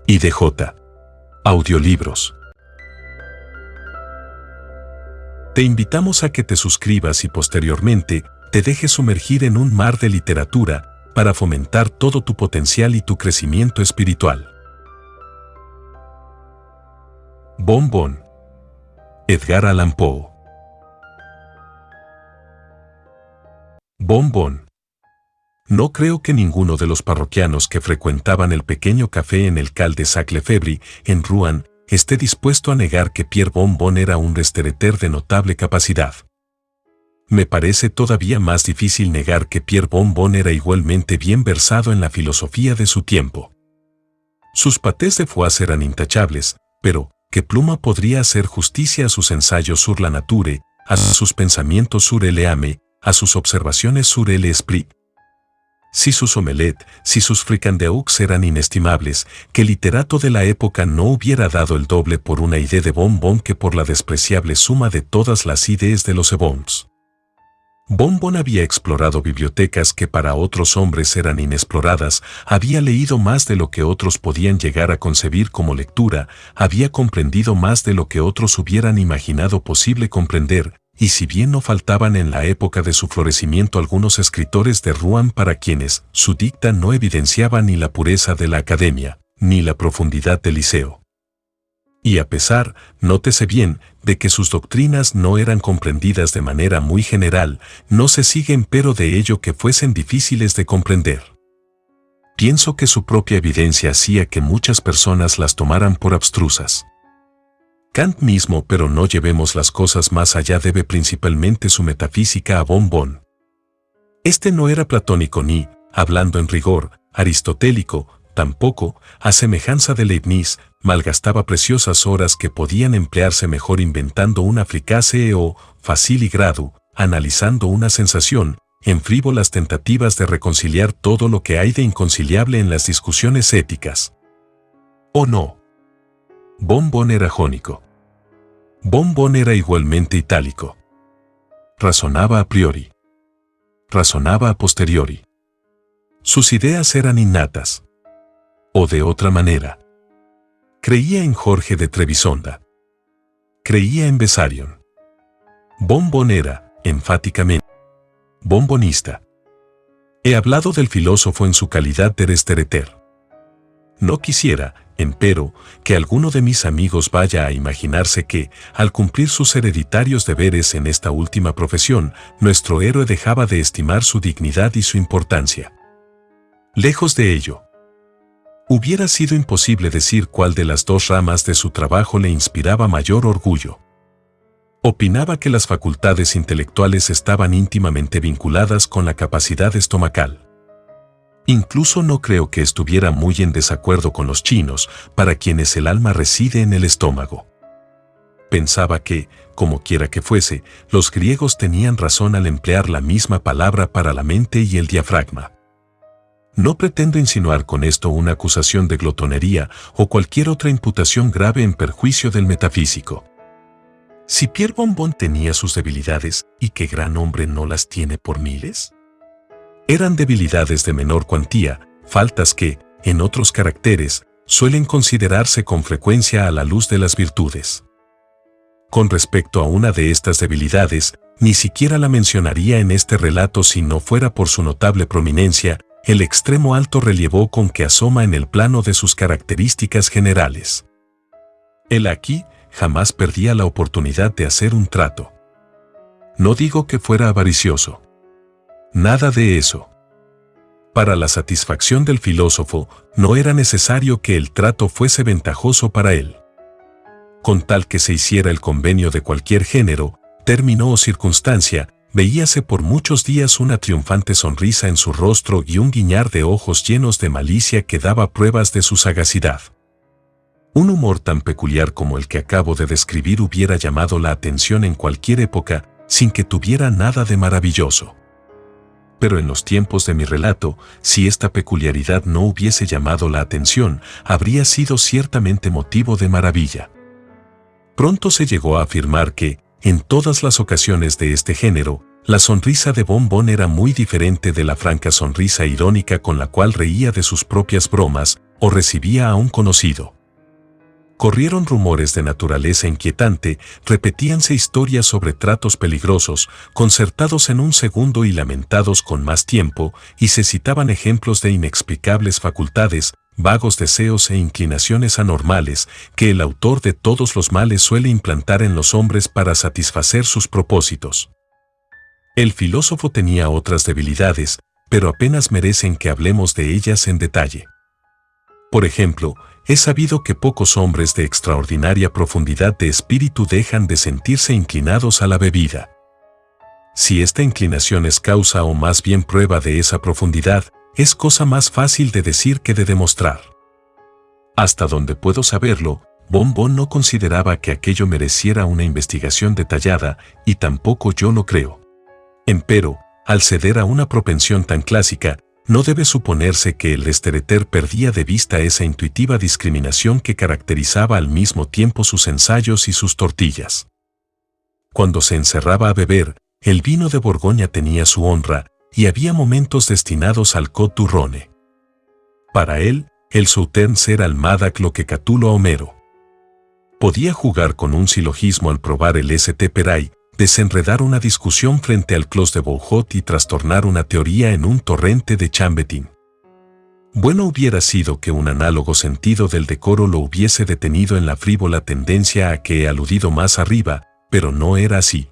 IDJ. Audiolibros. Te invitamos a que te suscribas y posteriormente te dejes sumergir en un mar de literatura para fomentar todo tu potencial y tu crecimiento espiritual. Bon Bon. Edgar Allan Poe. Bon Bon. No creo que ninguno de los parroquianos que frecuentaban el pequeño café en el Cal de Sac-Lefebvre, en Rouen, esté dispuesto a negar que Pierre Bon Bon era un restaurateur de notable capacidad. Me parece todavía más difícil negar que Pierre Bon Bon era igualmente bien versado en la filosofía de su tiempo. Sus pâtés de foie eran intachables, pero ¿qué pluma podría hacer justicia a sus ensayos sur la nature, a sus pensamientos sur el âme, a sus observaciones sur el esprit? Si sus omelettes, si sus fricandeux eran inestimables, ¿qué literato de la época no hubiera dado el doble por una idea de Bon Bon que por la despreciable suma de todas las ideas de los Ebons? Bon Bon había explorado bibliotecas que para otros hombres eran inexploradas, había leído más de lo que otros podían llegar a concebir como lectura, había comprendido más de lo que otros hubieran imaginado posible comprender, y si bien no faltaban en la época de su florecimiento algunos escritores de Rouen para quienes su dicta no evidenciaba ni la pureza de la academia, ni la profundidad del liceo. Y a pesar, nótese bien, de que sus doctrinas no eran comprendidas de manera muy general, no se sigue empero de ello que fuesen difíciles de comprender. Pienso que su propia evidencia hacía que muchas personas las tomaran por abstrusas. Kant mismo, pero no llevemos las cosas más allá, debe principalmente su metafísica a Bon Bon. Este no era platónico ni, hablando en rigor, aristotélico, tampoco, a semejanza de Leibniz, malgastaba preciosas horas que podían emplearse mejor inventando una fricase o facili gradu, analizando una sensación, en frívolas tentativas de reconciliar todo lo que hay de inconciliable en las discusiones éticas. ¿O no? Bon Bon era jónico. Bon Bon era igualmente itálico. Razonaba a priori. Razonaba a posteriori. Sus ideas eran innatas. O de otra manera. Creía en Jorge de Trebisonda. Creía en Bessarion. Bon Bon era, enfáticamente, bonbonista. He hablado del filósofo en su calidad de restaurateur. No quisiera, empero, que alguno de mis amigos vaya a imaginarse que, al cumplir sus hereditarios deberes en esta última profesión, nuestro héroe dejaba de estimar su dignidad y su importancia. Lejos de ello. Hubiera sido imposible decir cuál de las dos ramas de su trabajo le inspiraba mayor orgullo. Opinaba que las facultades intelectuales estaban íntimamente vinculadas con la capacidad estomacal. Incluso no creo que estuviera muy en desacuerdo con los chinos, para quienes el alma reside en el estómago. Pensaba que, como quiera que fuese, los griegos tenían razón al emplear la misma palabra para la mente y el diafragma. No pretendo insinuar con esto una acusación de glotonería o cualquier otra imputación grave en perjuicio del metafísico. Si Pierre Bon Bon tenía sus debilidades, ¿y qué gran hombre no las tiene por miles? Eran debilidades de menor cuantía, faltas que, en otros caracteres, suelen considerarse con frecuencia a la luz de las virtudes. Con respecto a una de estas debilidades, ni siquiera la mencionaría en este relato si no fuera por su notable prominencia, el extremo alto relevo con que asoma en el plano de sus características generales. Él aquí jamás perdía la oportunidad de hacer un trato. No digo que fuera avaricioso. Nada de eso. Para la satisfacción del filósofo, no era necesario que el trato fuese ventajoso para él. Con tal que se hiciera el convenio de cualquier género, término o circunstancia, veíase por muchos días una triunfante sonrisa en su rostro y un guiñar de ojos llenos de malicia que daba pruebas de su sagacidad. Un humor tan peculiar como el que acabo de describir hubiera llamado la atención en cualquier época, sin que tuviera nada de maravilloso. Pero en los tiempos de mi relato, si esta peculiaridad no hubiese llamado la atención, habría sido ciertamente motivo de maravilla. Pronto se llegó a afirmar que, en todas las ocasiones de este género, la sonrisa de Bon Bon era muy diferente de la franca sonrisa irónica con la cual reía de sus propias bromas, o recibía a un conocido. Corrieron rumores de naturaleza inquietante, repetíanse historias sobre tratos peligrosos, concertados en un segundo y lamentados con más tiempo, y se citaban ejemplos de inexplicables facultades, vagos deseos e inclinaciones anormales, que el autor de todos los males suele implantar en los hombres para satisfacer sus propósitos. El filósofo tenía otras debilidades, pero apenas merecen que hablemos de ellas en detalle. Por ejemplo, es sabido que pocos hombres de extraordinaria profundidad de espíritu dejan de sentirse inclinados a la bebida. Si esta inclinación es causa o más bien prueba de esa profundidad, es cosa más fácil de decir que de demostrar. Hasta donde puedo saberlo, Bon Bon no consideraba que aquello mereciera una investigación detallada, y tampoco yo lo creo. Empero, al ceder a una propensión tan clásica, no debe suponerse que el Lestereter perdía de vista esa intuitiva discriminación que caracterizaba al mismo tiempo sus ensayos y sus tortillas. Cuando se encerraba a beber, el vino de Borgoña tenía su honra, y había momentos destinados al Côte du Rhône. Para él, el Sauternes era al Madac lo que Catulo a Homero. Podía jugar con un silogismo al probar el St. Peray, desenredar una discusión frente al Clos de Bouhot y trastornar una teoría en un torrente de Chambetin. Bueno hubiera sido que un análogo sentido del decoro lo hubiese detenido en la frívola tendencia a que he aludido más arriba, pero no era así.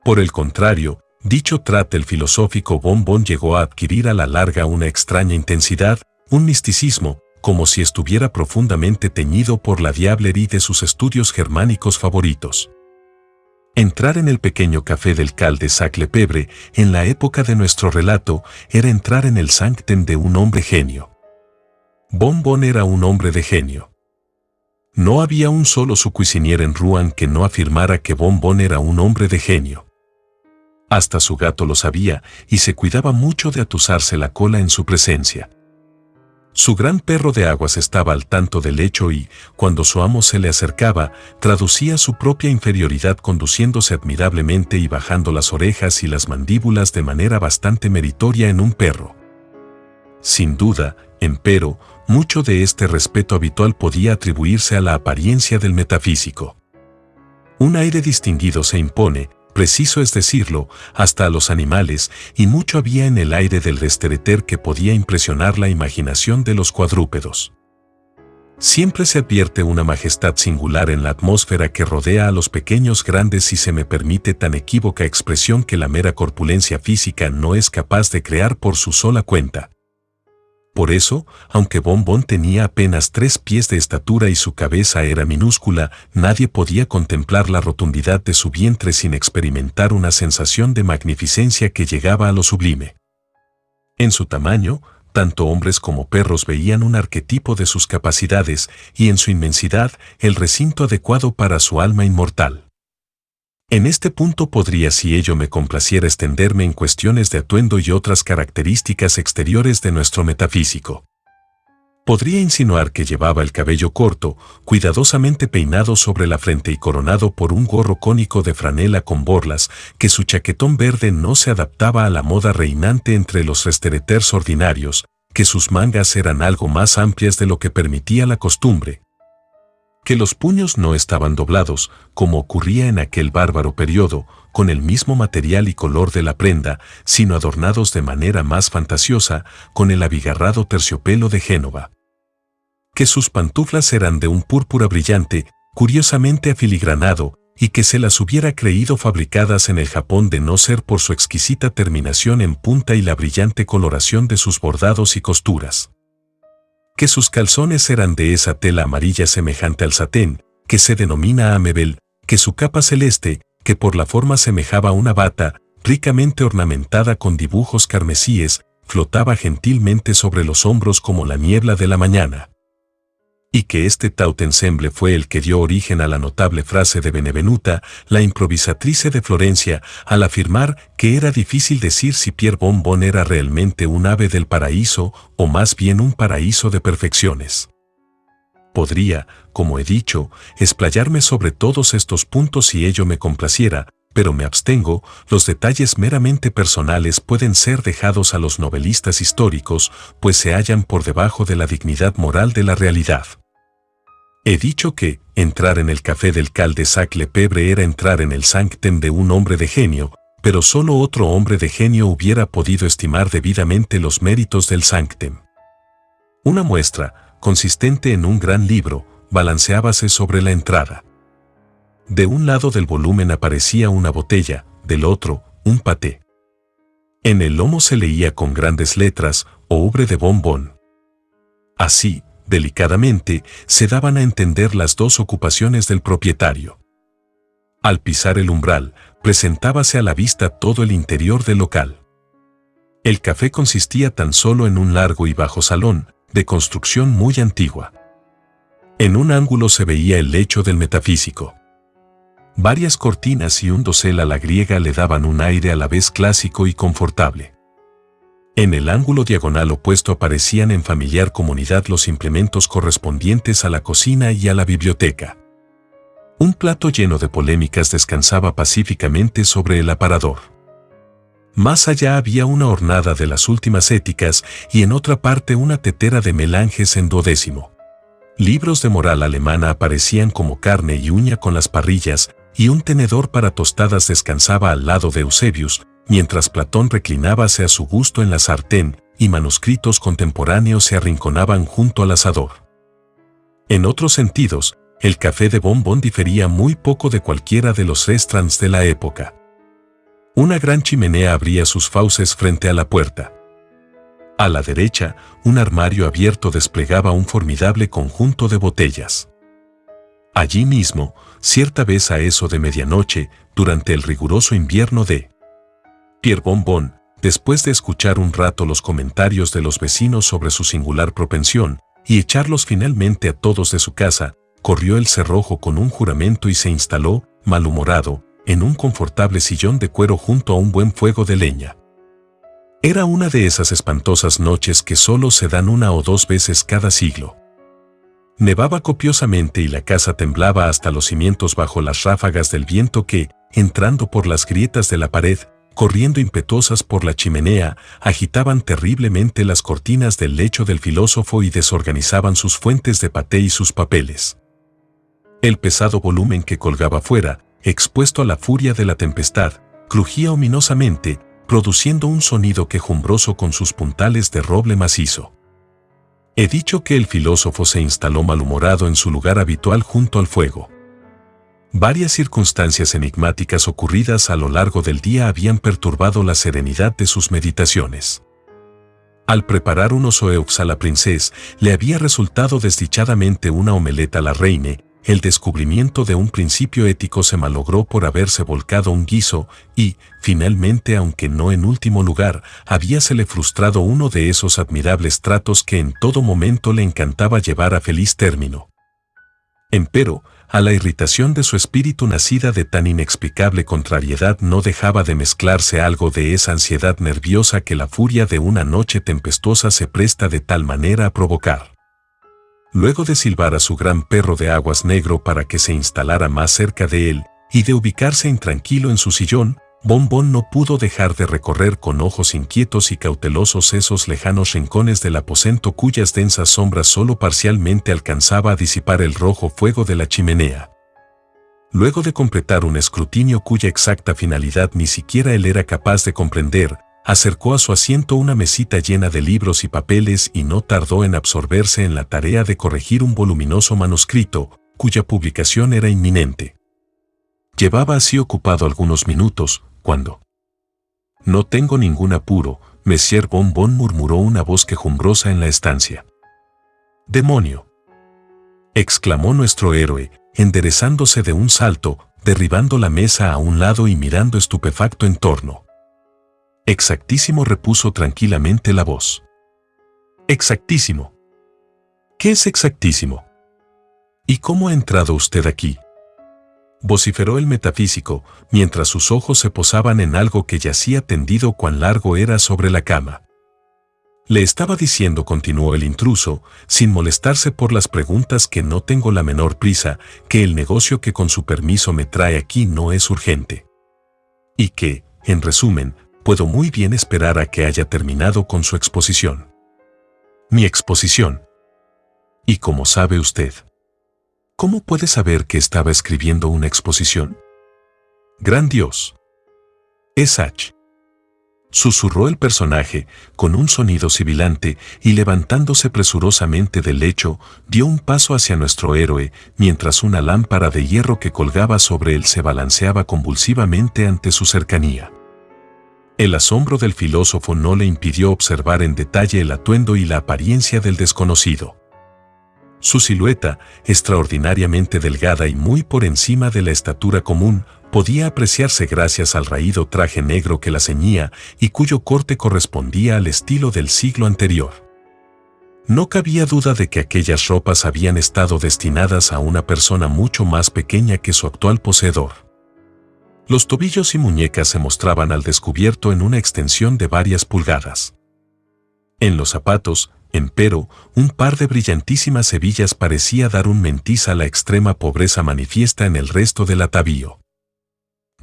Por el contrario, dicho trato filosófico Bon Bon llegó a adquirir a la larga una extraña intensidad, un misticismo, como si estuviera profundamente teñido por la diablerie de sus estudios germánicos favoritos. Entrar en el pequeño café del Cal de Sac-Lefebvre, en la época de nuestro relato, era entrar en el sanctum de un hombre genio. Bon Bon era un hombre de genio. No había un solo su cuisinier en Rouen que no afirmara que Bon Bon era un hombre de genio. Hasta su gato lo sabía, y se cuidaba mucho de atusarse la cola en su presencia. Su gran perro de aguas estaba al tanto del hecho y, cuando su amo se le acercaba, traducía su propia inferioridad conduciéndose admirablemente y bajando las orejas y las mandíbulas de manera bastante meritoria en un perro. Sin duda, empero, mucho de este respeto habitual podía atribuirse a la apariencia del metafísico. Un aire distinguido se impone, preciso es decirlo, hasta a los animales, y mucho había en el aire del Lestereter que podía impresionar la imaginación de los cuadrúpedos. Siempre se advierte una majestad singular en la atmósfera que rodea a los pequeños grandes si se me permite tan equívoca expresión que la mera corpulencia física no es capaz de crear por su sola cuenta. Por eso, aunque Bon Bon tenía apenas 3 pies de estatura y su cabeza era minúscula, nadie podía contemplar la rotundidad de su vientre sin experimentar una sensación de magnificencia que llegaba a lo sublime. En su tamaño, tanto hombres como perros veían un arquetipo de sus capacidades y en su inmensidad el recinto adecuado para su alma inmortal. En este punto podría, si ello me complaciera, extenderme en cuestiones de atuendo y otras características exteriores de nuestro metafísico. Podría insinuar que llevaba el cabello corto, cuidadosamente peinado sobre la frente y coronado por un gorro cónico de franela con borlas, que su chaquetón verde no se adaptaba a la moda reinante entre los Lestereters ordinarios, que sus mangas eran algo más amplias de lo que permitía la costumbre, que los puños no estaban doblados, como ocurría en aquel bárbaro periodo, con el mismo material y color de la prenda, sino adornados de manera más fantasiosa, con el abigarrado terciopelo de Génova. Que sus pantuflas eran de un púrpura brillante, curiosamente afiligranado, y que se las hubiera creído fabricadas en el Japón de no ser por su exquisita terminación en punta y la brillante coloración de sus bordados y costuras. Que sus calzones eran de esa tela amarilla semejante al satén, que se denomina amebel, que su capa celeste, que por la forma semejaba una bata, ricamente ornamentada con dibujos carmesíes, flotaba gentilmente sobre los hombros como la niebla de la mañana. Y que este tout ensemble fue el que dio origen a la notable frase de Benevenuta, la improvisatrice de Florencia, al afirmar que era difícil decir si Pierre Bon Bon era realmente un ave del paraíso o más bien un paraíso de perfecciones. Podría, como he dicho, explayarme sobre todos estos puntos si ello me complaciera, pero me abstengo, los detalles meramente personales pueden ser dejados a los novelistas históricos, pues se hallan por debajo de la dignidad moral de la realidad. He dicho que, entrar en el café del Cal de Sac-le-Pebre era entrar en el sanctum de un hombre de genio, pero solo otro hombre de genio hubiera podido estimar debidamente los méritos del sanctum. Una muestra, consistente en un gran libro, balanceábase sobre la entrada. De un lado del volumen aparecía una botella, del otro, un paté. En el lomo se leía con grandes letras, «Ouvre de Bonbon». Así, delicadamente, se daban a entender las dos ocupaciones del propietario. Al pisar el umbral, presentábase a la vista todo el interior del local. El café consistía tan solo en un largo y bajo salón, de construcción muy antigua. En un ángulo se veía el lecho del metafísico. Varias cortinas y un dosel a la griega le daban un aire a la vez clásico y confortable. En el ángulo diagonal opuesto aparecían en familiar comunidad los implementos correspondientes a la cocina y a la biblioteca. Un plato lleno de polémicas descansaba pacíficamente sobre el aparador. Más allá había una hornada de las últimas éticas y en otra parte una tetera de melanges en duodécimo. Libros de moral alemana aparecían como carne y uña con las parrillas, y un tenedor para tostadas descansaba al lado de Eusebius, mientras Platón reclinábase a su gusto en la sartén y manuscritos contemporáneos se arrinconaban junto al asador. En otros sentidos, el café de Bonbon difería muy poco de cualquiera de los restaurants de la época. Una gran chimenea abría sus fauces frente a la puerta. A la derecha, un armario abierto desplegaba un formidable conjunto de botellas. Allí mismo, cierta vez a eso de medianoche, durante el riguroso invierno de Pierre Bonbon, después de escuchar un rato los comentarios de los vecinos sobre su singular propensión, y echarlos finalmente a todos de su casa, corrió el cerrojo con un juramento y se instaló, malhumorado, en un confortable sillón de cuero junto a un buen fuego de leña. Era una de esas espantosas noches que solo se dan una o dos veces cada siglo. Nevaba copiosamente y la casa temblaba hasta los cimientos bajo las ráfagas del viento que, entrando por las grietas de la pared, corriendo impetuosas por la chimenea, agitaban terriblemente las cortinas del lecho del filósofo y desorganizaban sus fuentes de paté y sus papeles. El pesado volumen que colgaba fuera, expuesto a la furia de la tempestad, crujía ominosamente, produciendo un sonido quejumbroso con sus puntales de roble macizo. He dicho que el filósofo se instaló malhumorado en su lugar habitual junto al fuego. Varias circunstancias enigmáticas ocurridas a lo largo del día habían perturbado la serenidad de sus meditaciones. Al preparar unos oeux a la princesa, le había resultado desdichadamente una omeleta a la reina. El descubrimiento de un principio ético se malogró por haberse volcado un guiso y, finalmente, aunque no en último lugar, habíasele frustrado uno de esos admirables tratos que en todo momento le encantaba llevar a feliz término. Empero, a la irritación de su espíritu nacida de tan inexplicable contrariedad no dejaba de mezclarse algo de esa ansiedad nerviosa que la furia de una noche tempestuosa se presta de tal manera a provocar. Luego de silbar a su gran perro de aguas negro para que se instalara más cerca de él, y de ubicarse intranquilo en su sillón, Bonbon no pudo dejar de recorrer con ojos inquietos y cautelosos esos lejanos rincones del aposento cuyas densas sombras solo parcialmente alcanzaba a disipar el rojo fuego de la chimenea. Luego de completar un escrutinio cuya exacta finalidad ni siquiera él era capaz de comprender, acercó a su asiento una mesita llena de libros y papeles y no tardó en absorberse en la tarea de corregir un voluminoso manuscrito, cuya publicación era inminente. Llevaba así ocupado algunos minutos, cuando «No tengo ningún apuro», Monsieur Bonbon murmuró una voz quejumbrosa en la estancia. «¡Demonio!», exclamó nuestro héroe, enderezándose de un salto, derribando la mesa a un lado y mirando estupefacto en torno. «Exactísimo», repuso tranquilamente la voz. «Exactísimo». «¿Qué es exactísimo? ¿Y cómo ha entrado usted aquí?», vociferó el metafísico, mientras sus ojos se posaban en algo que yacía tendido cuán largo era sobre la cama. «Le estaba diciendo», continuó el intruso, sin molestarse por las preguntas, «que no tengo la menor prisa, que el negocio que con su permiso me trae aquí no es urgente. Y que, en resumen, puedo muy bien esperar a que haya terminado con su exposición. Mi exposición. ¿Y cómo sabe usted? ¿Cómo puede saber que estaba escribiendo una exposición? ¡Gran Dios! Es H. Susurró el personaje, con un sonido sibilante, y levantándose presurosamente del lecho, dio un paso hacia nuestro héroe, mientras una lámpara de hierro que colgaba sobre él se balanceaba convulsivamente ante su cercanía. El asombro del filósofo no le impidió observar en detalle el atuendo y la apariencia del desconocido. Su silueta, extraordinariamente delgada y muy por encima de la estatura común, podía apreciarse gracias al raído traje negro que la ceñía y cuyo corte correspondía al estilo del siglo anterior. No cabía duda de que aquellas ropas habían estado destinadas a una persona mucho más pequeña que su actual poseedor. Los tobillos y muñecas se mostraban al descubierto en una extensión de varias pulgadas. En los zapatos, empero, un par de brillantísimas hebillas parecía dar un mentiz a la extrema pobreza manifiesta en el resto del atavío.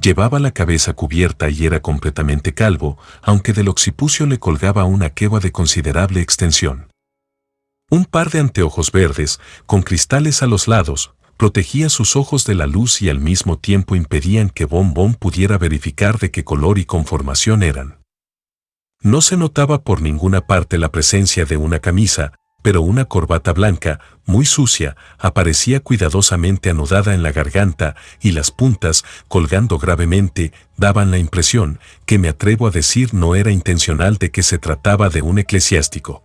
Llevaba la cabeza cubierta y era completamente calvo, aunque del occipucio le colgaba una queva de considerable extensión. Un par de anteojos verdes, con cristales a los lados, protegía sus ojos de la luz y al mismo tiempo impedían que Bon Bon pudiera verificar de qué color y conformación eran. No se notaba por ninguna parte la presencia de una camisa, pero una corbata blanca, muy sucia, aparecía cuidadosamente anudada en la garganta y las puntas, colgando gravemente, daban la impresión, que me atrevo a decir no era intencional, de que se trataba de un eclesiástico.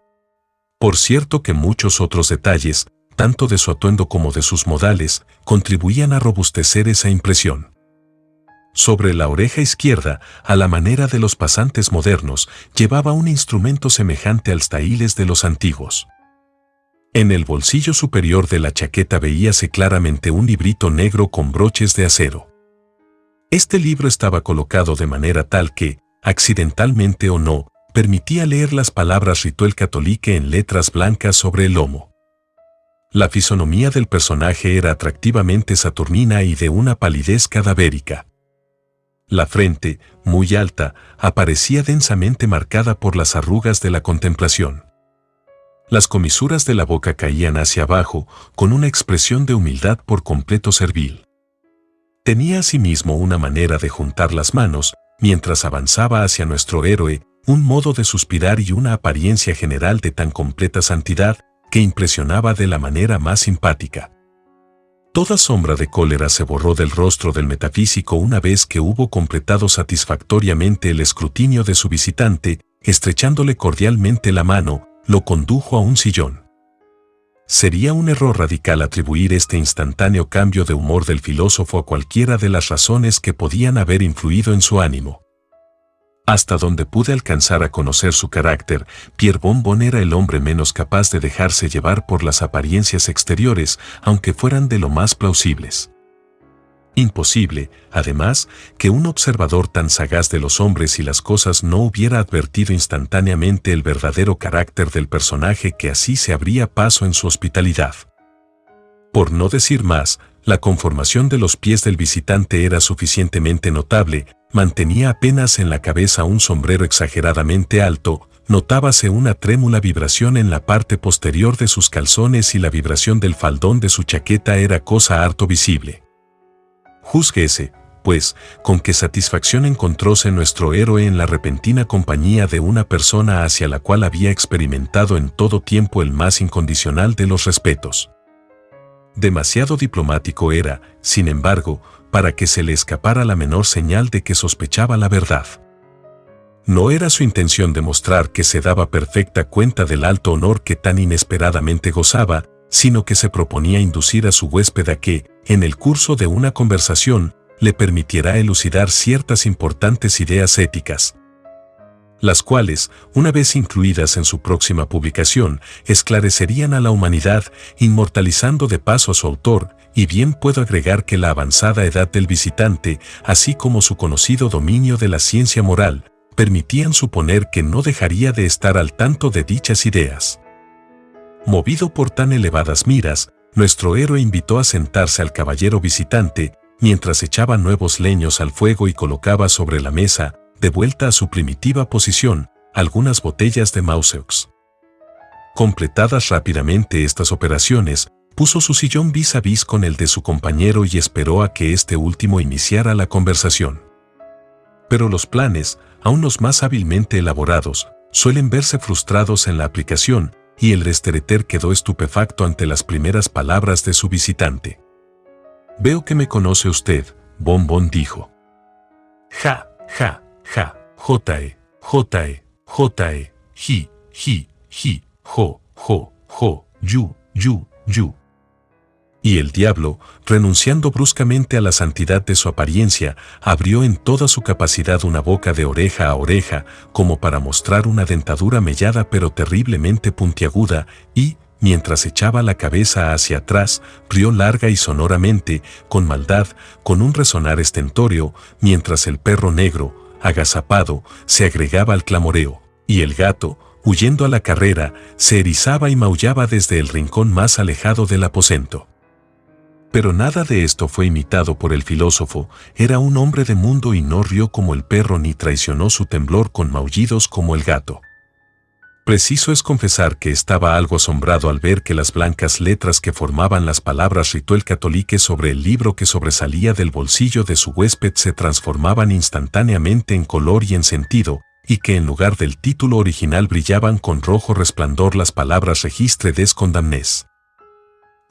Por cierto que muchos otros detalles, tanto de su atuendo como de sus modales, contribuían a robustecer esa impresión. Sobre la oreja izquierda, a la manera de los pasantes modernos, llevaba un instrumento semejante al taíles de los antiguos. En el bolsillo superior de la chaqueta veíase claramente un librito negro con broches de acero. Este libro estaba colocado de manera tal que, accidentalmente o no, permitía leer las palabras Rituel Catholique en letras blancas sobre el lomo. La fisonomía del personaje era atractivamente saturnina y de una palidez cadavérica. La frente, muy alta, aparecía densamente marcada por las arrugas de la contemplación. Las comisuras de la boca caían hacia abajo, con una expresión de humildad por completo servil. Tenía asimismo una manera de juntar las manos, mientras avanzaba hacia nuestro héroe, un modo de suspirar y una apariencia general de tan completa santidad, que impresionaba de la manera más simpática. Toda sombra de cólera se borró del rostro del metafísico una vez que hubo completado satisfactoriamente el escrutinio de su visitante, estrechándole cordialmente la mano, lo condujo a un sillón. Sería un error radical atribuir este instantáneo cambio de humor del filósofo a cualquiera de las razones que podían haber influido en su ánimo. Hasta donde pude alcanzar a conocer su carácter, Pierre Bon Bon era el hombre menos capaz de dejarse llevar por las apariencias exteriores, aunque fueran de lo más plausibles. Imposible, además, que un observador tan sagaz de los hombres y las cosas no hubiera advertido instantáneamente el verdadero carácter del personaje que así se abría paso en su hospitalidad. Por no decir más, la conformación de los pies del visitante era suficientemente notable, mantenía apenas en la cabeza un sombrero exageradamente alto, notábase una trémula vibración en la parte posterior de sus calzones y la vibración del faldón de su chaqueta era cosa harto visible. Júzguese, pues, con qué satisfacción encontróse nuestro héroe en la repentina compañía de una persona hacia la cual había experimentado en todo tiempo el más incondicional de los respetos. Demasiado diplomático era, sin embargo, para que se le escapara la menor señal de que sospechaba la verdad. No era su intención demostrar que se daba perfecta cuenta del alto honor que tan inesperadamente gozaba, sino que se proponía inducir a su huésped a que, en el curso de una conversación, le permitiera elucidar ciertas importantes ideas éticas, las cuales, una vez incluidas en su próxima publicación, esclarecerían a la humanidad, inmortalizando de paso a su autor, y bien puedo agregar que la avanzada edad del visitante, así como su conocido dominio de la ciencia moral, permitían suponer que no dejaría de estar al tanto de dichas ideas. Movido por tan elevadas miras, nuestro héroe invitó a sentarse al caballero visitante, mientras echaba nuevos leños al fuego y colocaba sobre la mesa, de vuelta a su primitiva posición, algunas botellas de Mauseux. Completadas rápidamente estas operaciones, puso su sillón vis a vis con el de su compañero y esperó a que este último iniciara la conversación. Pero los planes, aun los más hábilmente elaborados, suelen verse frustrados en la aplicación, y el restreter quedó estupefacto ante las primeras palabras de su visitante. «Veo que me conoce usted», Bon Bon dijo. «Ja, ja, ja, J-E, J-E, J-E, ji, ji, ji, jo, jo, jo, yu, yu, yu». Y el diablo, renunciando bruscamente a la santidad de su apariencia, abrió en toda su capacidad una boca de oreja a oreja, como para mostrar una dentadura mellada pero terriblemente puntiaguda, y, mientras echaba la cabeza hacia atrás, rió larga y sonoramente, con maldad, con un resonar estentóreo, mientras el perro negro, agazapado, se agregaba al clamoreo, y el gato, huyendo a la carrera, se erizaba y maullaba desde el rincón más alejado del aposento. Pero nada de esto fue imitado por el filósofo. Era un hombre de mundo y no rió como el perro ni traicionó su temblor con maullidos como el gato. Preciso es confesar que estaba algo asombrado al ver que las blancas letras que formaban las palabras Rituel Catholique sobre el libro que sobresalía del bolsillo de su huésped se transformaban instantáneamente en color y en sentido, y que en lugar del título original brillaban con rojo resplandor las palabras Registre des condamnés.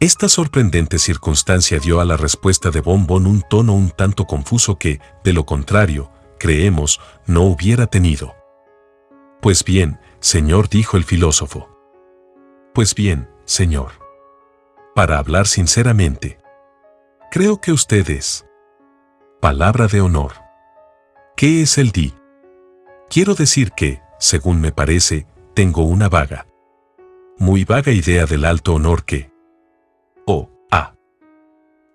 Esta sorprendente circunstancia dio a la respuesta de Bon Bon un tono un tanto confuso que, de lo contrario, creemos, no hubiera tenido. «Pues bien, señor», dijo el filósofo. «Pues bien, señor. Para hablar sinceramente, creo que usted es. Palabra de honor. ¿Qué es el di? Quiero decir que, según me parece, tengo una vaga, muy vaga idea del alto honor que...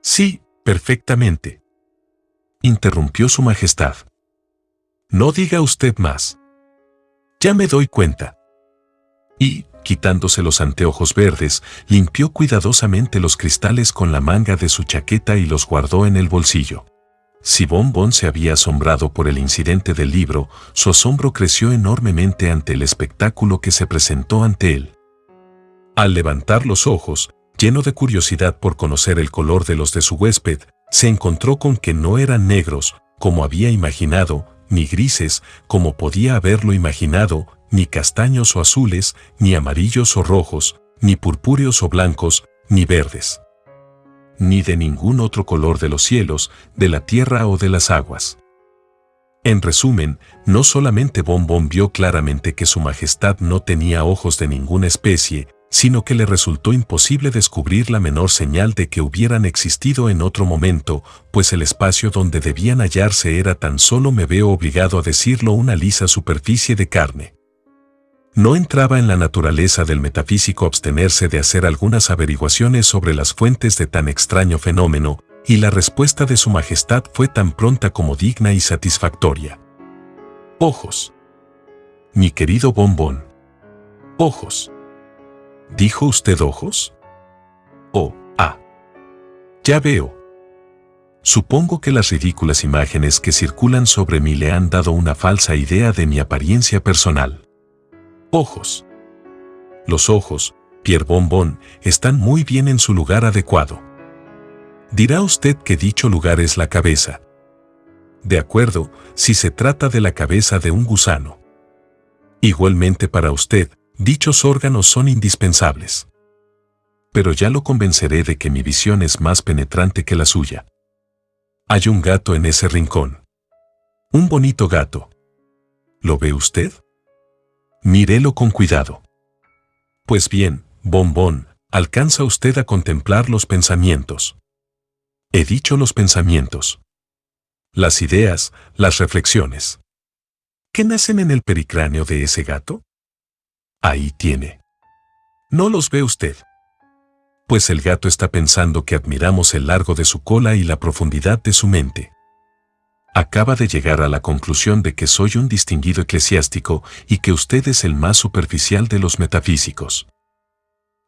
Sí, perfectamente», interrumpió su majestad. «No diga usted más. Ya me doy cuenta». Y, quitándose los anteojos verdes, limpió cuidadosamente los cristales con la manga de su chaqueta y los guardó en el bolsillo. Si Bon Bon se había asombrado por el incidente del libro, su asombro creció enormemente ante el espectáculo que se presentó ante él. Al levantar los ojos, lleno de curiosidad por conocer el color de los de su huésped, se encontró con que no eran negros, como había imaginado, ni grises, como podía haberlo imaginado, ni castaños o azules, ni amarillos o rojos, ni purpúreos o blancos, ni verdes. Ni de ningún otro color de los cielos, de la tierra o de las aguas. En resumen, no solamente Bon Bon vio claramente que su majestad no tenía ojos de ninguna especie, sino que le resultó imposible descubrir la menor señal de que hubieran existido en otro momento, pues el espacio donde debían hallarse era tan solo, me veo obligado a decirlo, una lisa superficie de carne. No entraba en la naturaleza del metafísico abstenerse de hacer algunas averiguaciones sobre las fuentes de tan extraño fenómeno, y la respuesta de su majestad fue tan pronta como digna y satisfactoria. «Ojos. Mi querido Bon Bon. Ojos. ¿Dijo usted ojos? Ya veo. Supongo que las ridículas imágenes que circulan sobre mí le han dado una falsa idea de mi apariencia personal. Ojos. Los ojos, Pierre Bon Bon, están muy bien en su lugar adecuado. Dirá usted que dicho lugar es la cabeza. De acuerdo, si se trata de la cabeza de un gusano. Igualmente para usted, dichos órganos son indispensables. Pero ya lo convenceré de que mi visión es más penetrante que la suya. Hay un gato en ese rincón. Un bonito gato. ¿Lo ve usted? Mírelo con cuidado. Pues bien, Bon Bon, alcanza usted a contemplar los pensamientos. He dicho los pensamientos. Las ideas, las reflexiones. ¿Qué nacen en el pericráneo de ese gato? Ahí tiene. ¿No los ve usted? Pues el gato está pensando que admiramos el largo de su cola y la profundidad de su mente. Acaba de llegar a la conclusión de que soy un distinguido eclesiástico y que usted es el más superficial de los metafísicos.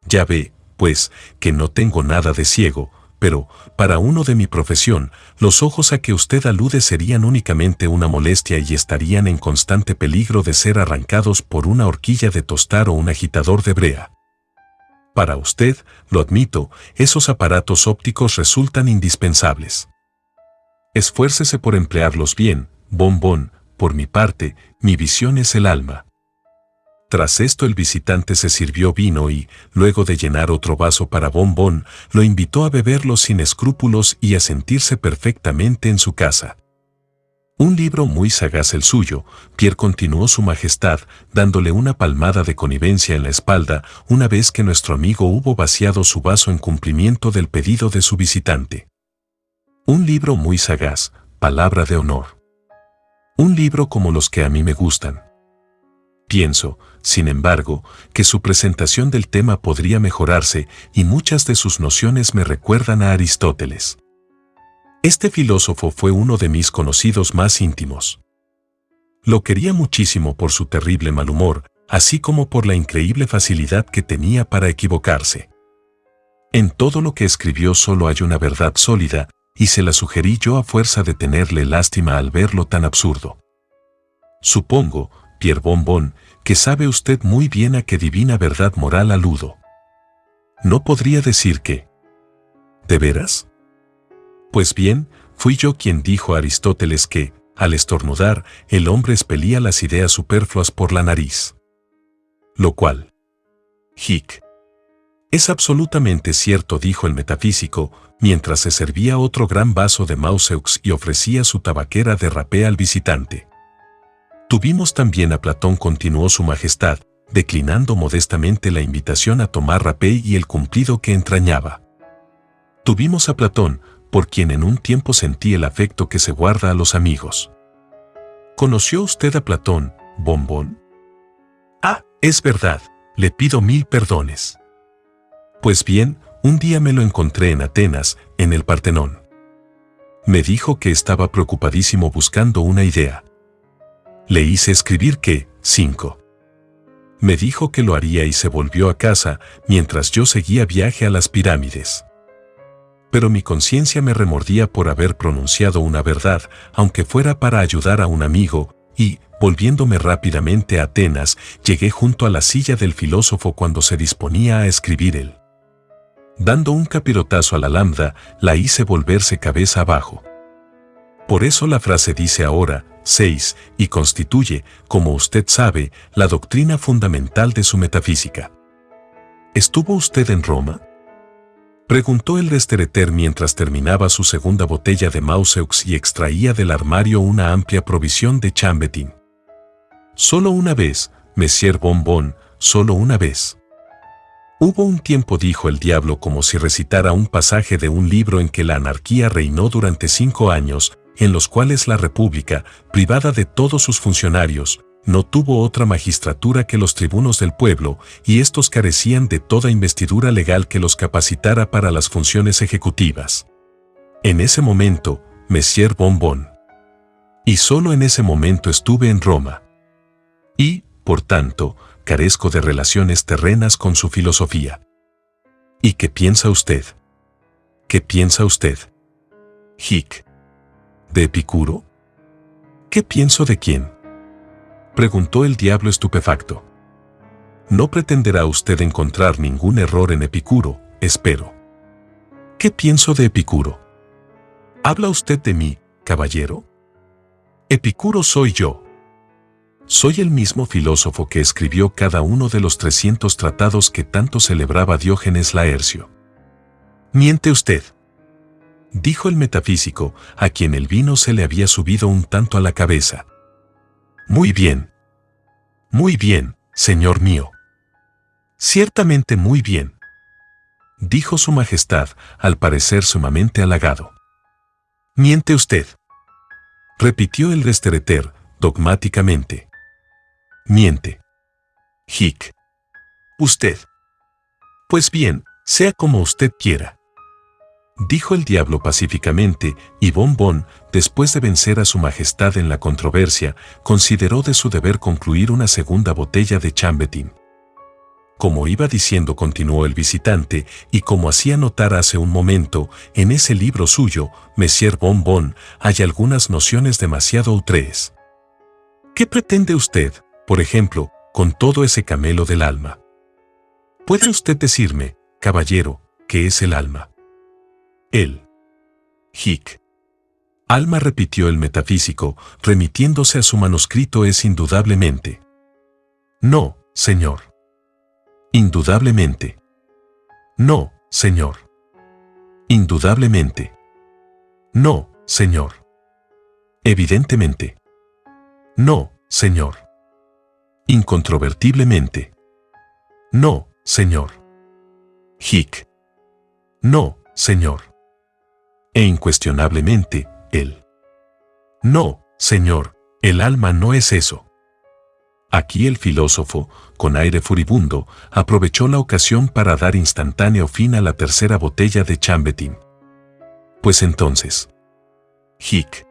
Ya ve, pues, que no tengo nada de ciego, pero, para uno de mi profesión, los ojos a que usted alude serían únicamente una molestia y estarían en constante peligro de ser arrancados por una horquilla de tostar o un agitador de brea. Para usted, lo admito, esos aparatos ópticos resultan indispensables. Esfuércese por emplearlos bien, bombón. Por mi parte, mi visión es el alma. Tras esto el visitante se sirvió vino y, luego de llenar otro vaso para bombón, lo invitó a beberlo sin escrúpulos y a sentirse perfectamente en su casa. Un libro muy sagaz el suyo, Pierre, continuó su majestad, dándole una palmada de connivencia en la espalda una vez que nuestro amigo hubo vaciado su vaso en cumplimiento del pedido de su visitante. Un libro muy sagaz, palabra de honor. Un libro como los que a mí me gustan. Pienso, sin embargo, que su presentación del tema podría mejorarse y muchas de sus nociones me recuerdan a Aristóteles. Este filósofo fue uno de mis conocidos más íntimos. Lo quería muchísimo por su terrible mal humor, así como por la increíble facilidad que tenía para equivocarse. En todo lo que escribió solo hay una verdad sólida, y se la sugerí yo a fuerza de tenerle lástima al verlo tan absurdo. Supongo, Pierre Bombón, que sabe usted muy bien a qué divina verdad moral aludo. No podría decir que... ¿De veras? Pues bien, fui yo quien dijo a Aristóteles que, al estornudar, el hombre expelía las ideas superfluas por la nariz. Lo cual... Hic. Es absolutamente cierto, dijo el metafísico, mientras se servía otro gran vaso de Mausseux y ofrecía su tabaquera de rapé al visitante. Tuvimos también a Platón, continuó su majestad, declinando modestamente la invitación a tomar rapé y el cumplido que entrañaba. Tuvimos a Platón, por quien en un tiempo sentí el afecto que se guarda a los amigos. ¿Conoció usted a Platón, bombón? Ah, es verdad, le pido 1000 perdones. Pues bien, un día me lo encontré en Atenas, en el Partenón. Me dijo que estaba preocupadísimo buscando una idea. Le hice escribir que, 5. Me dijo que lo haría y se volvió a casa, mientras yo seguía viaje a las pirámides. Pero mi conciencia me remordía por haber pronunciado una verdad, aunque fuera para ayudar a un amigo, y, volviéndome rápidamente a Atenas, llegué junto a la silla del filósofo cuando se disponía a escribir él. Dando un capirotazo a la lambda, la hice volverse cabeza abajo. Por eso la frase dice ahora, 6, y constituye, como usted sabe, la doctrina fundamental de su metafísica. ¿Estuvo usted en Roma?, preguntó el restaurador mientras terminaba su segunda botella de Mausseux y extraía del armario una amplia provisión de chambetín. Solo una vez, Monsieur Bombón, solo una vez. Hubo un tiempo, dijo el diablo como si recitara un pasaje de un libro, en que la anarquía reinó durante 5 años, en los cuales la República, privada de todos sus funcionarios, no tuvo otra magistratura que los tribunos del pueblo, y estos carecían de toda investidura legal que los capacitara para las funciones ejecutivas. En ese momento, Monsieur Bombón. Y solo en ese momento estuve en Roma. Y, por tanto, carezco de relaciones terrenas con su filosofía. ¿Y qué piensa usted? ¿Qué piensa usted? Hic. ¿De Epicuro? ¿Qué pienso de quién?, preguntó el diablo estupefacto. No pretenderá usted encontrar ningún error en Epicuro, espero. ¿Qué pienso de Epicuro? ¿Habla usted de mí, caballero? Epicuro soy yo. Soy el mismo filósofo que escribió cada uno de los 300 tratados que tanto celebraba Diógenes Laercio. Miente usted, dijo el metafísico, a quien el vino se le había subido un tanto a la cabeza. Muy bien, señor mío. Ciertamente muy bien, dijo su majestad, al parecer sumamente halagado. Miente usted, repitió el restaurador, dogmáticamente. Miente. Hic. Usted. Pues bien, sea como usted quiera, dijo el diablo pacíficamente, y Bombón, después de vencer a su majestad en la controversia, consideró de su deber concluir una segunda botella de chambetín. Como iba diciendo, continuó el visitante, y como hacía notar hace un momento, en ese libro suyo, Monsieur Bon, hay algunas nociones demasiado outrées. ¿Qué pretende usted, por ejemplo, con todo ese camelo del alma? ¿Puede usted decirme, caballero, qué es el alma? El Hic. Alma, repitió el metafísico, remitiéndose a su manuscrito, es indudablemente. No, señor. Indudablemente. No, señor. Indudablemente. No, señor. Evidentemente. No, señor. Incontrovertiblemente. No, señor. Hic. No, señor. E incuestionablemente, él. No, señor, el alma no es eso. Aquí el filósofo, con aire furibundo, aprovechó la ocasión para dar instantáneo fin a la tercera botella de chambetín. Pues entonces. Hic.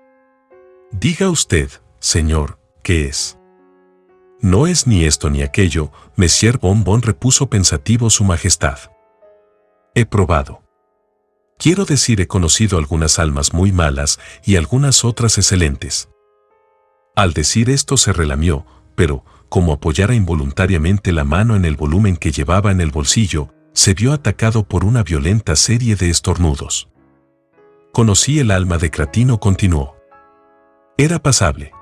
Diga usted, señor, ¿qué es? No es ni esto ni aquello, Monsieur Bon, repuso pensativo su majestad. He probado. Quiero decir, he conocido algunas almas muy malas y algunas otras excelentes. Al decir esto se relamió, pero, como apoyara involuntariamente la mano en el volumen que llevaba en el bolsillo, se vio atacado por una violenta serie de estornudos. Conocí el alma de Cratino, continuó. Era pasable.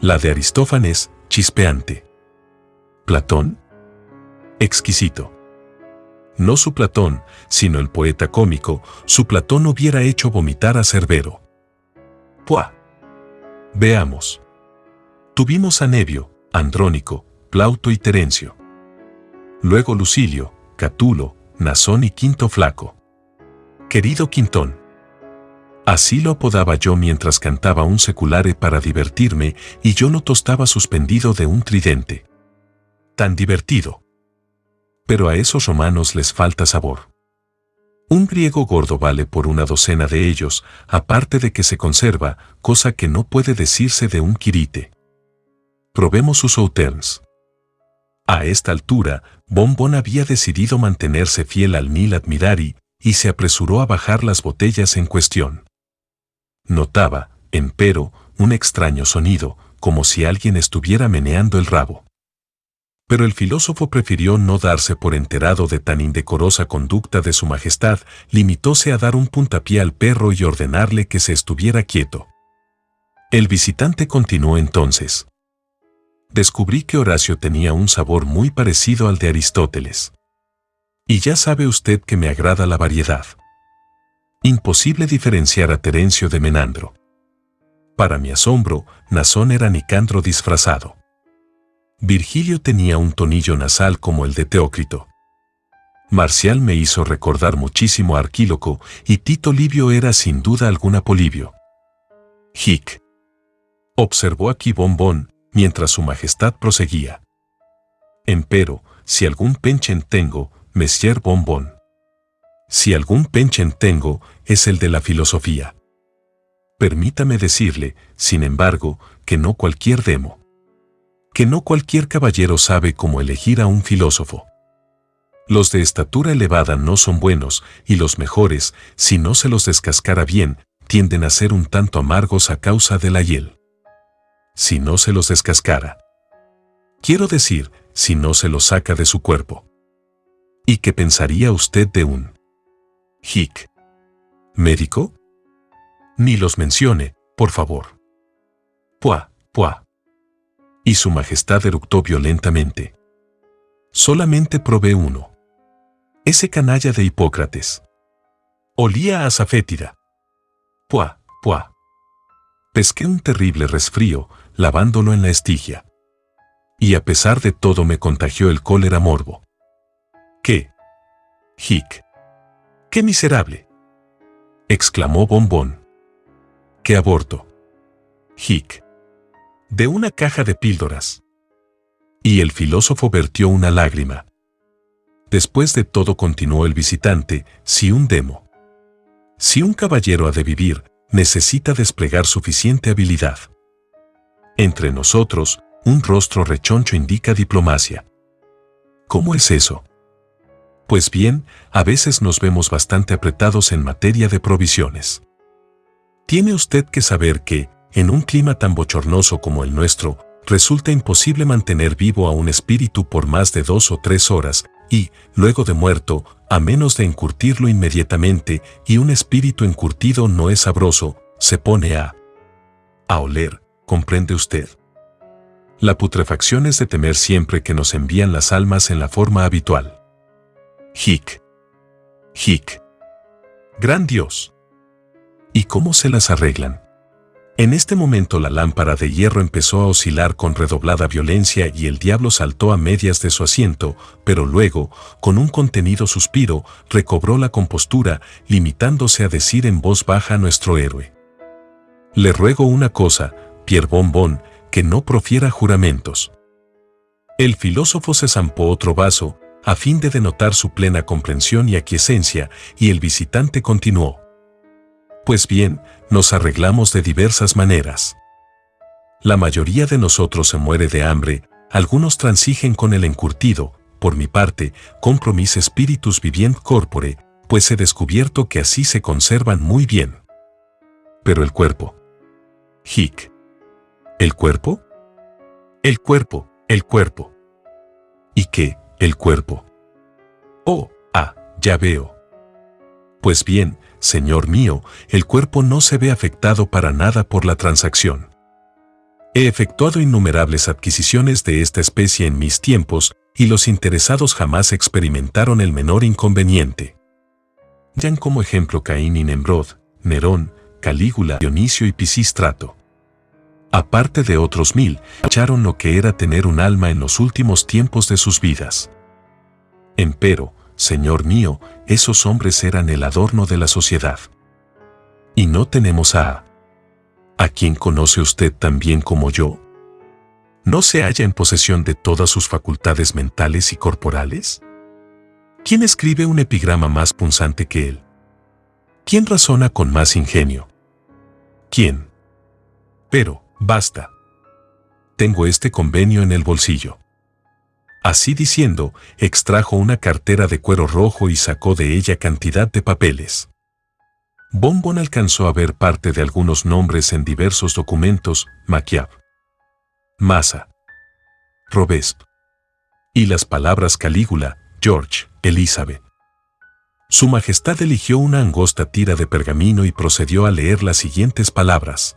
La de Aristófanes, chispeante. Platón. Exquisito. No su Platón, sino el poeta cómico, su Platón hubiera hecho vomitar a Cerbero. ¡Puah! Veamos. Tuvimos a Nevio, Andrónico, Plauto y Terencio. Luego Lucilio, Catulo, Nasón y Quinto Flaco. Querido Quintón. Así lo apodaba yo mientras cantaba un seculare para divertirme y yo lo tostaba suspendido de un tridente. Tan divertido. Pero a esos romanos les falta sabor. Un griego gordo vale por una docena de ellos, aparte de que se conserva, cosa que no puede decirse de un quirite. Probemos sus sauternes. A esta altura, Bon había decidido mantenerse fiel al nil admirari y se apresuró a bajar las botellas en cuestión. Notaba, empero, un extraño sonido, como si alguien estuviera meneando el rabo. Pero el filósofo prefirió no darse por enterado de tan indecorosa conducta de su majestad, limitóse a dar un puntapié al perro y ordenarle que se estuviera quieto. El visitante continuó entonces. Descubrí que Horacio tenía un sabor muy parecido al de Aristóteles. Y ya sabe usted que me agrada la variedad. Imposible diferenciar a Terencio de Menandro. Para mi asombro, Nasón era Nicandro disfrazado. Virgilio tenía un tonillo nasal como el de Teócrito. Marcial me hizo recordar muchísimo a Arquíloco y Tito Livio era sin duda alguna Polibio. Hic. Observó aquí Bon, mientras su majestad proseguía. Empero, si algún penchen tengo, Monsieur Bon. Si algún penchen tengo, es el de la filosofía. Permítame decirle, sin embargo, que no cualquier demo. Que no cualquier caballero sabe cómo elegir a un filósofo. Los de estatura elevada no son buenos, y los mejores, si no se los descascara bien, tienden a ser un tanto amargos a causa de la hiel. Si no se los descascara. Quiero decir, si no se los saca de su cuerpo. ¿Y qué pensaría usted de un hic médico? Ni los mencione, por favor. Puah. Y su majestad eructó violentamente. Solamente probé uno. Ese canalla de Hipócrates. Olía a safétida. Puah. Pesqué un terrible resfrío, lavándolo en la Estigia. Y a pesar de todo me contagió el cólera morbo. ¿Qué? Hic. ¡Qué miserable! Exclamó Bon. ¡Qué aborto! Hic. De una caja de píldoras. Y el filósofo vertió una lágrima. Después de todo, continuó el visitante, si un demo. Si un caballero ha de vivir, necesita desplegar suficiente habilidad. Entre nosotros, un rostro rechoncho indica diplomacia. ¿Cómo es eso? Pues bien, a veces nos vemos bastante apretados en materia de provisiones. Tiene usted que saber que, en un clima tan bochornoso como el nuestro, resulta imposible mantener vivo a un espíritu por más de 2 o 3 horas, y, luego de muerto, a menos de encurtirlo inmediatamente, y un espíritu encurtido no es sabroso, se pone a oler, ¿comprende usted? La putrefacción es de temer siempre que nos envían las almas en la forma habitual. Hic. Hic. Gran Dios. ¿Y cómo se las arreglan? En este momento la lámpara de hierro empezó a oscilar con redoblada violencia y el diablo saltó a medias de su asiento, pero luego, con un contenido suspiro, recobró la compostura, limitándose a decir en voz baja a nuestro héroe: «Le ruego una cosa, Pierre Bombón, que no profiera juramentos». El filósofo se zampó otro vaso, a fin de denotar su plena comprensión y aquiescencia, y el visitante continuó: «Pues bien, nos arreglamos de diversas maneras. La mayoría de nosotros se muere de hambre, algunos transigen con el encurtido, por mi parte, compro mis espíritus vivient corpore, pues he descubierto que así se conservan muy bien. Pero el cuerpo. Hic. ¿El cuerpo? El cuerpo, el cuerpo. ¿Y qué, el cuerpo? Oh, ya veo. Pues bien, señor mío, el cuerpo no se ve afectado para nada por la transacción. He efectuado innumerables adquisiciones de esta especie en mis tiempos, y los interesados jamás experimentaron el menor inconveniente. Dan como ejemplo Caín y Nemrod, Nerón, Calígula, Dionisio y Pisístrato. Aparte de otros 1000, echaron lo que era tener un alma en los últimos tiempos de sus vidas. Empero, señor mío, esos hombres eran el adorno de la sociedad. Y no tenemos a quien conoce usted tan bien como yo. ¿No se halla en posesión de todas sus facultades mentales y corporales? ¿Quién escribe un epigrama más punzante que él? ¿Quién razona con más ingenio? ¿Quién? Pero, basta. Tengo este convenio en el bolsillo». Así diciendo, extrajo una cartera de cuero rojo y sacó de ella cantidad de papeles. Bombón alcanzó a ver parte de algunos nombres en diversos documentos: Maquiav, Massa, Robespierre, y las palabras Calígula, George, Elizabeth. Su Majestad eligió una angosta tira de pergamino y procedió a leer las siguientes palabras: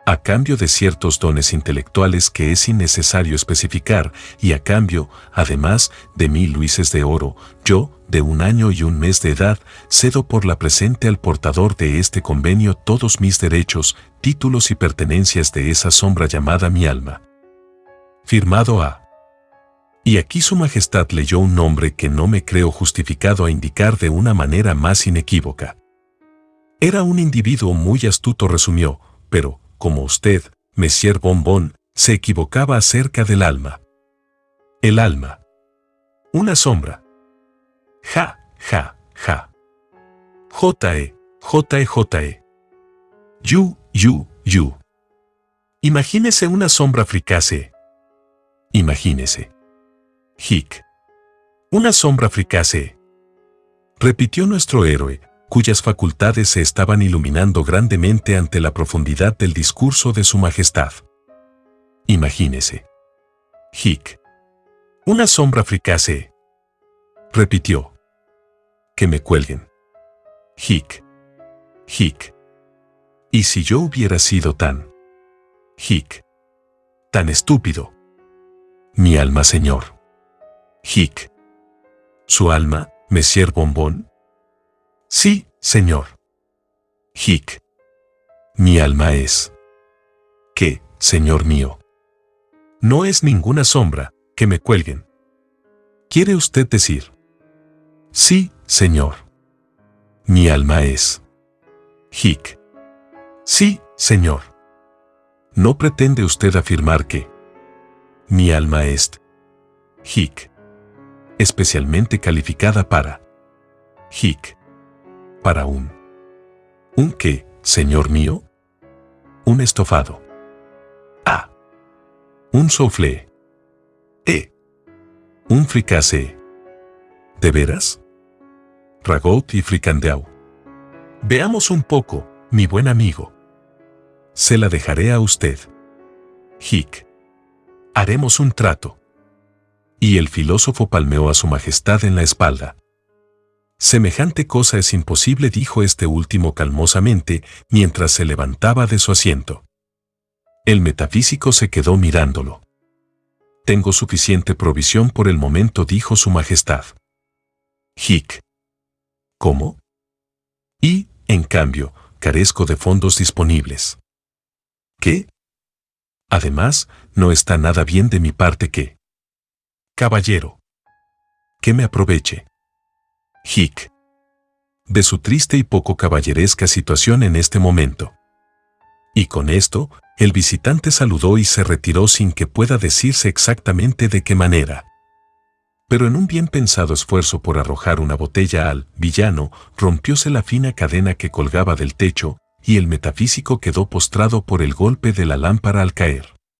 «A cambio de ciertos dones intelectuales que es innecesario especificar, y a cambio, además, de 1000 luises de oro, yo, de 1 año y 1 mes de edad, cedo por la presente al portador de este convenio todos mis derechos, títulos y pertenencias de esa sombra llamada mi alma. Firmado a». Y aquí su Majestad leyó un nombre que no me creo justificado a indicar de una manera más inequívoca. Era un individuo muy astuto, resumió, pero, como usted, Monsieur Bombón, se equivocaba acerca del alma. El alma. Una sombra. Ja, ja, ja. J-E, J-E, J-E. You. Imagínese una sombra fricase. Imagínese. Hic. Una sombra fricase. Repitió nuestro héroe, cuyas facultades se estaban iluminando grandemente ante la profundidad del discurso de su Majestad. Imagínese. Hic. Una sombra fricase. Repitió. Que me cuelguen. Hic. Hic. ¿Y si yo hubiera sido tan? Hic. Tan estúpido. Mi alma, señor. Hic. ¿Su alma, Monsieur Bombón? Sí, señor. Hic. Mi alma es. ¿Qué, señor mío? No es ninguna sombra, que me cuelguen. ¿Quiere usted decir? Sí, señor. Mi alma es. Hic. Sí, señor. ¿No pretende usted afirmar que mi alma es hic, especialmente calificada para hic? Para ¿un qué, señor mío? Un estofado. Un soufflé. Un fricase. ¿De veras? Ragout y fricandeau. Veamos un poco, mi buen amigo. Se la dejaré a usted. Hic. Haremos un trato. Y el filósofo palmeó a su majestad en la espalda. Semejante cosa es imposible, dijo este último calmosamente, mientras se levantaba de su asiento. El metafísico se quedó mirándolo. Tengo suficiente provisión por el momento, dijo su majestad. Hic. ¿Cómo? Y, en cambio, carezco de fondos disponibles. ¿Qué? Además, no está nada bien de mi parte que... Caballero. Que me aproveche. Hic. De su triste y poco caballeresca situación en este momento. Y con esto, el visitante saludó y se retiró sin que pueda decirse exactamente de qué manera. Pero en un bien pensado esfuerzo por arrojar una botella al villano, rompióse la fina cadena que colgaba del techo, y el metafísico quedó postrado por el golpe de la lámpara al caer.